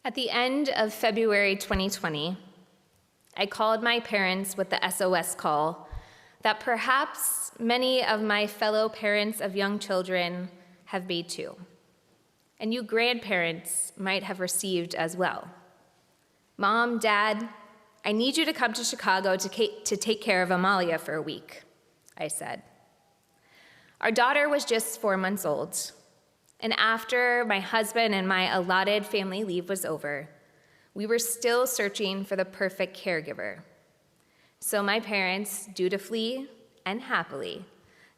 At the end of February 2020, I called my parents with the SOS call that perhaps many of my fellow parents of young children have made too, and you grandparents might have received as well. Mom, Dad, I need you to come to Chicago to take care of Amalia for a week, I said. Our daughter was just 4 months old, and after my husband and my allotted family leave was over, we were still searching for the perfect caregiver. So my parents dutifully and happily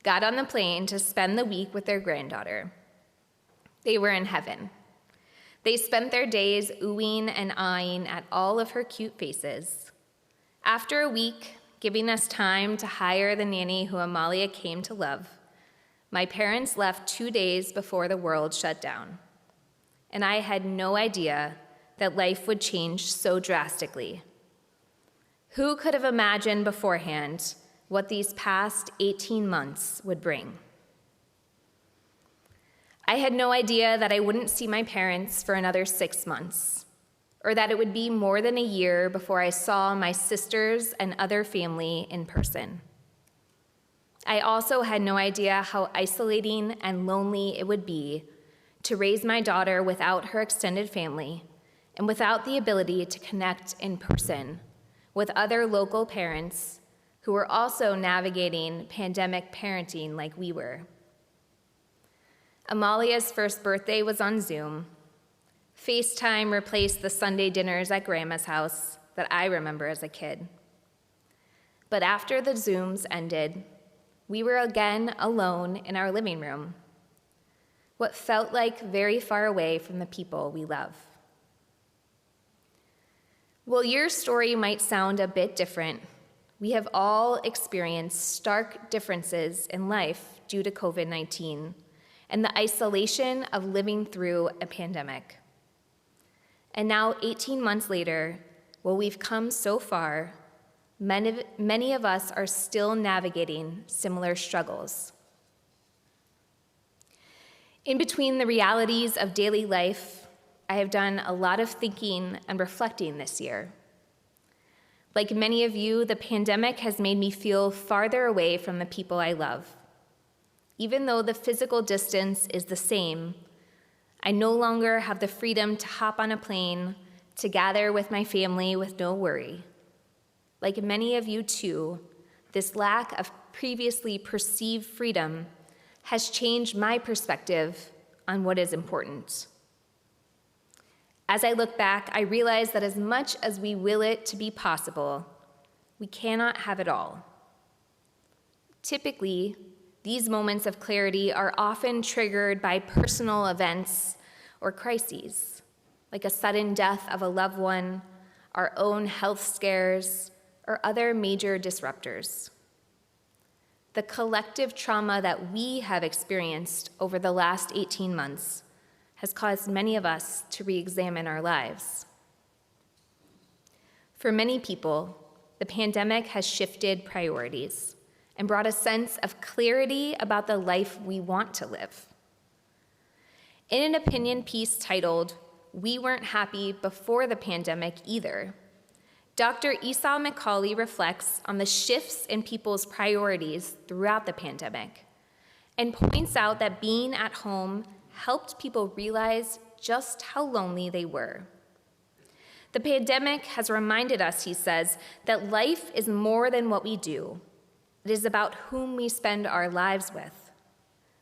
got on the plane to spend the week with their granddaughter. They were in heaven. They spent their days oohing and eyeing at all of her cute faces. After a week, giving us time to hire the nanny who Amalia came to love, my parents left 2 days before the world shut down. And I had no idea that life would change so drastically. Who could have imagined beforehand what these past 18 months would bring? I had no idea that I wouldn't see my parents for another 6 months, or that it would be more than a year before I saw my sisters and other family in person. I also had no idea how isolating and lonely it would be to raise my daughter without her extended family and without the ability to connect in person with other local parents who were also navigating pandemic parenting like we were. Amalia's first birthday was on Zoom. FaceTime replaced the Sunday dinners at Grandma's house that I remember as a kid. But after the Zooms ended, we were again alone in our living room, what felt like very far away from the people we love. While your story might sound a bit different, we have all experienced stark differences in life due to COVID-19 and the isolation of living through a pandemic. And now, 18 months later, while we've come so far, many of us are still navigating similar struggles. In between the realities of daily life, I have done a lot of thinking and reflecting this year. Like many of you, the pandemic has made me feel farther away from the people I love. Even though the physical distance is the same, I no longer have the freedom to hop on a plane to gather with my family with no worry. Like many of you too, this lack of previously perceived freedom has changed my perspective on what is important. As I look back, I realize that as much as we will it to be possible, we cannot have it all. Typically, these moments of clarity are often triggered by personal events or crises, like a sudden death of a loved one, our own health scares, or other major disruptors. The collective trauma that we have experienced over the last 18 months has caused many of us to re-examine our lives. For many people, the pandemic has shifted priorities and brought a sense of clarity about the life we want to live. In an opinion piece titled, "We Weren't Happy Before the Pandemic Either," Dr. Esau McCauley reflects on the shifts in people's priorities throughout the pandemic and points out that being at home helped people realize just how lonely they were. The pandemic has reminded us, he says, that life is more than what we do. It is about whom we spend our lives with.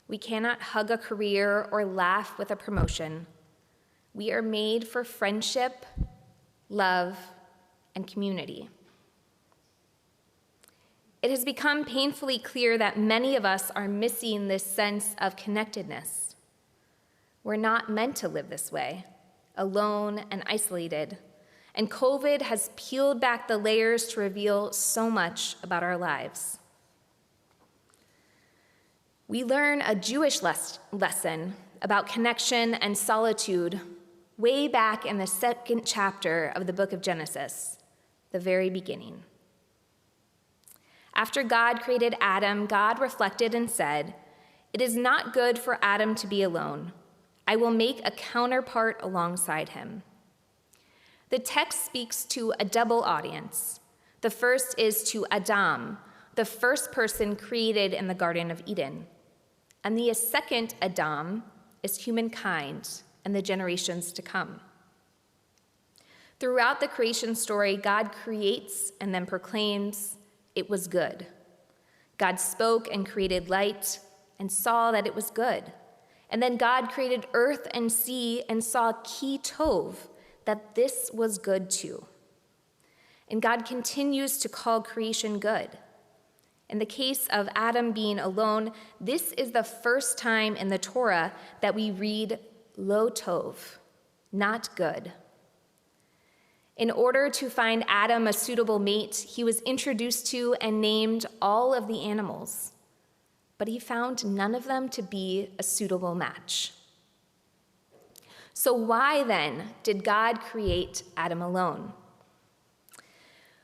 We cannot hug a career or laugh with a promotion. We are made for friendship, love, and community. It has become painfully clear that many of us are missing this sense of connectedness. We're not meant to live this way, alone and isolated, and COVID has peeled back the layers to reveal so much about our lives. We learn a Jewish lesson about connection and solitude way back in the second chapter of the book of Genesis, the very beginning. After God created Adam, God reflected and said, "It is not good for Adam to be alone. I will make a counterpart alongside him." The text speaks to a double audience. The first is to Adam, the first person created in the Garden of Eden. And the second Adam is humankind and the generations to come. Throughout the creation story, God creates and then proclaims, "It was good." God spoke and created light and saw that it was good. And then God created earth and sea and saw ki tov, that this was good too. And God continues to call creation good. In the case of Adam being alone, this is the first time in the Torah that we read lo tov, not good. In order to find Adam a suitable mate, he was introduced to and named all of the animals, but he found none of them to be a suitable match. So why then did God create Adam alone?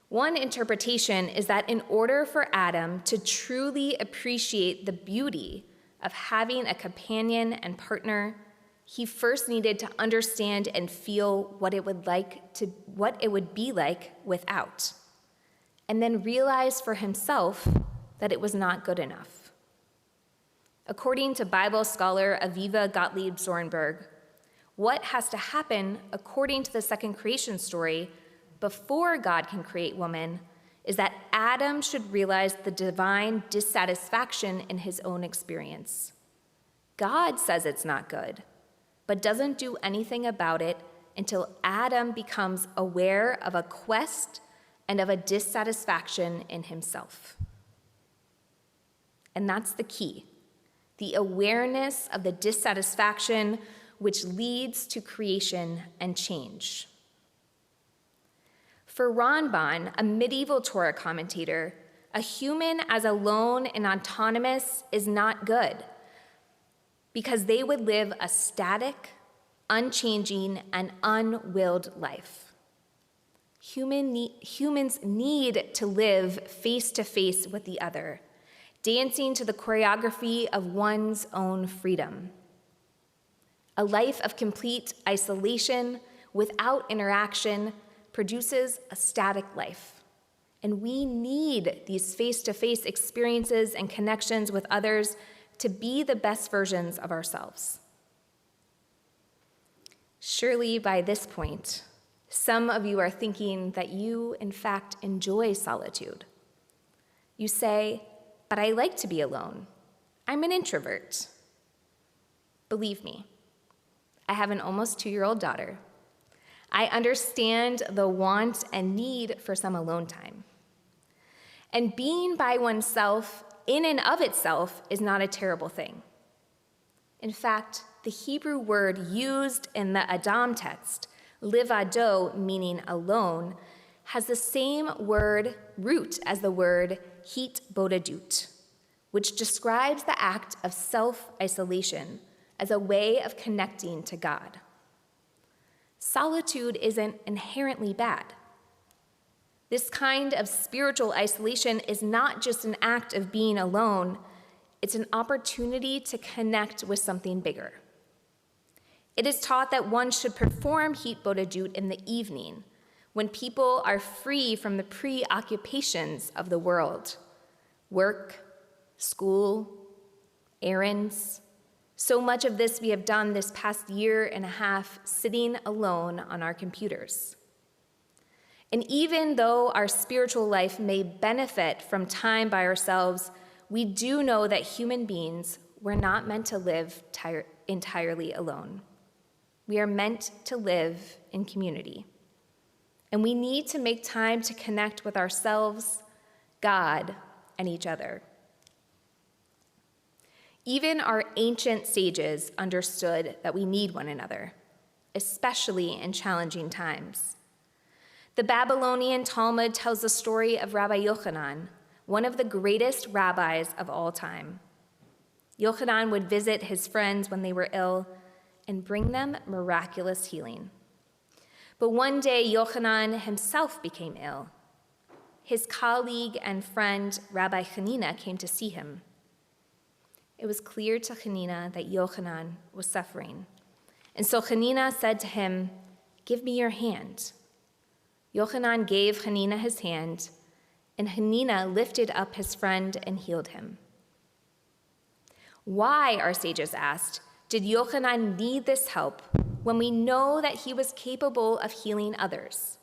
One interpretation is that in order for Adam to truly appreciate the beauty of having a companion and partner, he first needed to understand and feel what it would be like without, and then realize for himself that it was not good enough. According to Bible scholar Aviva Gottlieb Zornberg, what has to happen according to the second creation story before God can create woman is that Adam should realize the divine dissatisfaction in his own experience. God says it's not good, but doesn't do anything about it until Adam becomes aware of a quest and of a dissatisfaction in himself. And that's the key, the awareness of the dissatisfaction which leads to creation and change. For Ramban, a medieval Torah commentator, a human as alone and autonomous is not good, because they would live a static, unchanging, and unwilled life. Humans need to live face to face with the other, dancing to the choreography of one's own freedom. A life of complete isolation without interaction produces a static life, and we need these face-to-face experiences and connections with others to be the best versions of ourselves. Surely by this point, some of you are thinking that you, in fact, enjoy solitude. You say, "But I like to be alone. I'm an introvert." Believe me, I have an almost 2-year-old daughter. I understand the want and need for some alone time. And being by oneself in and of itself is not a terrible thing. In fact, the Hebrew word used in the Adam text, livado, meaning alone, has the same word root as the word hit bodedut, which describes the act of self-isolation as a way of connecting to God. Solitude isn't inherently bad. This kind of spiritual isolation is not just an act of being alone, it's an opportunity to connect with something bigger. It is taught that one should perform hit bodedut in the evening, when people are free from the preoccupations of the world, work, school, errands. So much of this we have done this past year and a half sitting alone on our computers. And even though our spiritual life may benefit from time by ourselves, we do know that human beings were not meant to live entirely alone. We are meant to live in community. And we need to make time to connect with ourselves, God, and each other. Even our ancient sages understood that we need one another, especially in challenging times. The Babylonian Talmud tells the story of Rabbi Yochanan, one of the greatest rabbis of all time. Yochanan would visit his friends when they were ill and bring them miraculous healing. But one day, Yochanan himself became ill. His colleague and friend, Rabbi Hanina, came to see him. It was clear to Hanina that Yochanan was suffering. And so Hanina said to him, "Give me your hand. Yochanan gave Hanina his hand, and Hanina lifted up his friend and healed him. Why, our sages asked, did Yochanan need this help when we know that he was capable of healing others?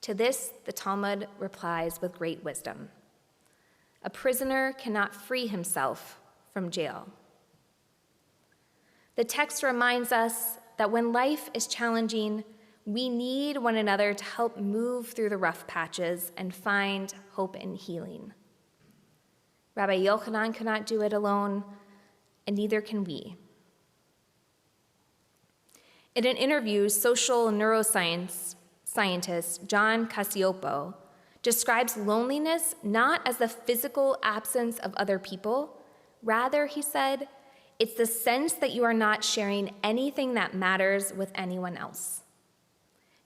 To this, the Talmud replies with great wisdom. A prisoner cannot free himself from jail. The text reminds us that when life is challenging, we need one another to help move through the rough patches and find hope and healing. Rabbi Yochanan could not do it alone, and neither can we. In an interview, social neuroscience scientist John Cacioppo describes loneliness not as the physical absence of other people. Rather, he said, it's the sense that you are not sharing anything that matters with anyone else.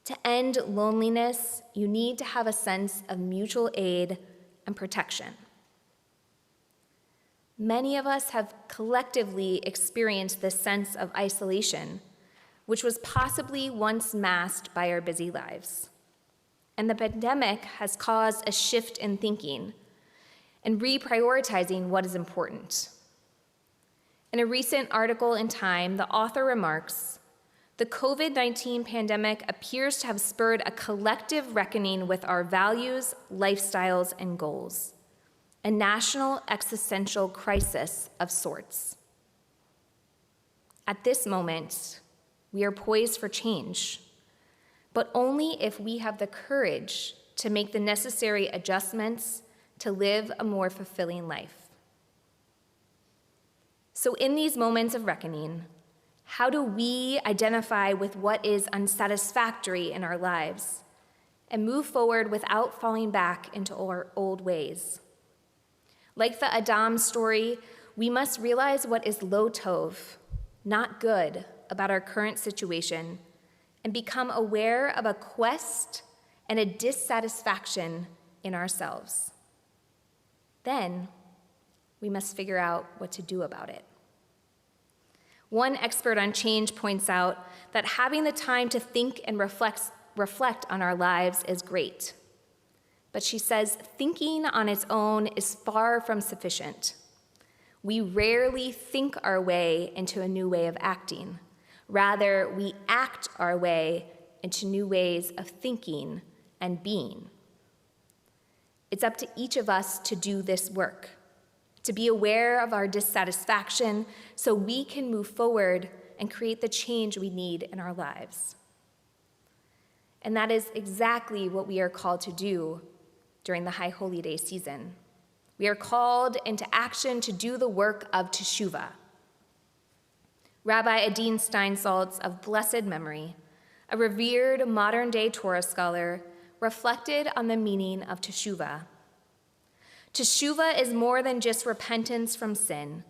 To end loneliness, you need to have a sense of mutual aid and protection. Many of us have collectively experienced this sense of isolation, which was possibly once masked by our busy lives. And the pandemic has caused a shift in thinking and reprioritizing what is important. In a recent article in Time, the author remarks, the COVID-19 pandemic appears to have spurred a collective reckoning with our values, lifestyles, and goals, a national existential crisis of sorts. At this moment, we are poised for change, but only if we have the courage to make the necessary adjustments to live a more fulfilling life. So in these moments of reckoning, how do we identify with what is unsatisfactory in our lives and move forward without falling back into our old ways? Like the Adam story, we must realize what is lo tov, not good, about our current situation and become aware of a quest and a dissatisfaction in ourselves. Then we must figure out what to do about it. One expert on change points out that having the time to think and reflect on our lives is great. But she says thinking on its own is far from sufficient. We rarely think our way into a new way of acting. Rather, we act our way into new ways of thinking and being. It's up to each of us to do this work, to be aware of our dissatisfaction so we can move forward and create the change we need in our lives. And that is exactly what we are called to do during the High Holy Day season. We are called into action to do the work of teshuvah. Rabbi Adin Steinsaltz of blessed memory, a revered modern-day Torah scholar, reflected on the meaning of teshuvah. Teshuvah is more than just repentance from sin.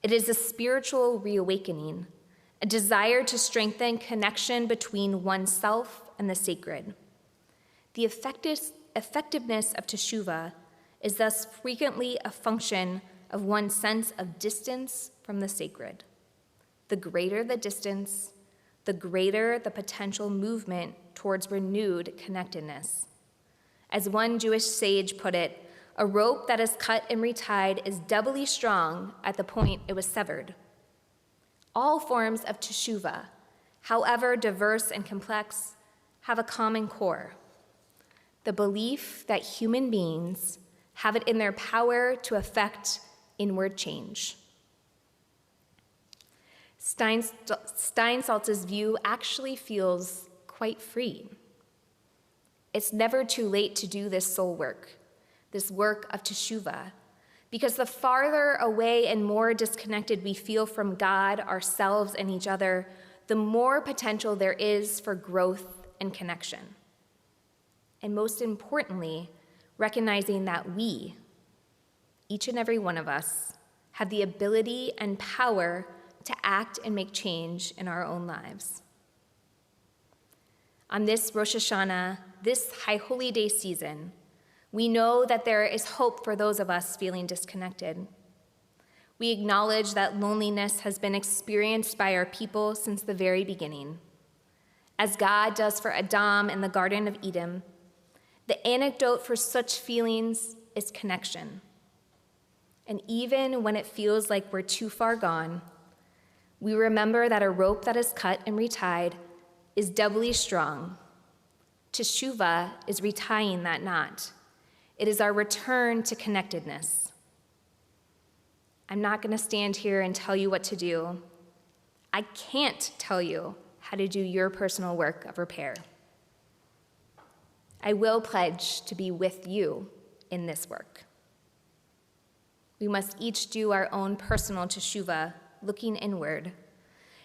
It is a spiritual reawakening, a desire to strengthen connection between oneself and the sacred. The effectiveness of teshuvah is thus frequently a function of one's sense of distance from the sacred. The greater the distance, the greater the potential movement towards renewed connectedness. As one Jewish sage put it, a rope that is cut and retied is doubly strong at the point it was severed. All forms of teshuvah, however diverse and complex, have a common core: the belief that human beings have it in their power to effect inward change. Steinsaltz's view actually feels quite free. It's never too late to do this soul work, this work of teshuvah, because the farther away and more disconnected we feel from God, ourselves, and each other, the more potential there is for growth and connection. And most importantly, recognizing that we, each and every one of us, have the ability and power to act and make change in our own lives. On this Rosh Hashanah, this High Holy Day season, we know that there is hope for those of us feeling disconnected. We acknowledge that loneliness has been experienced by our people since the very beginning. as God does for Adam in the Garden of Eden, the antidote for such feelings is connection. And even when it feels like we're too far gone, we remember that a rope that is cut and retied is doubly strong. Teshuvah is retying that knot. It is our return to connectedness. I'm not going to stand here and tell you what to do. I can't tell you how to do your personal work of repair. I will pledge to be with you in this work. We must each do our own personal teshuvah, looking inward,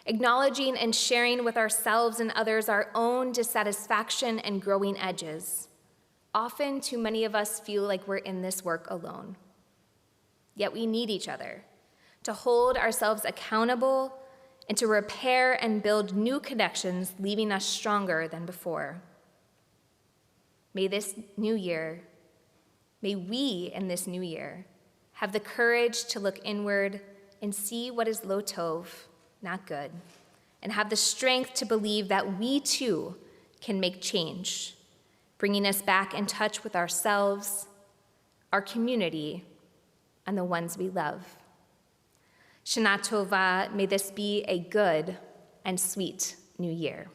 acknowledging and sharing with ourselves and others our own dissatisfaction and growing edges. Often, too many of us feel like we're in this work alone. Yet we need each other to hold ourselves accountable and to repair and build new connections, leaving us stronger than before. May we in this new year have the courage to look inward and see what is lo tov, not good, and have the strength to believe that we too can make change, bringing us back in touch with ourselves, our community, and the ones we love. Shana Tova, may this be a good and sweet new year.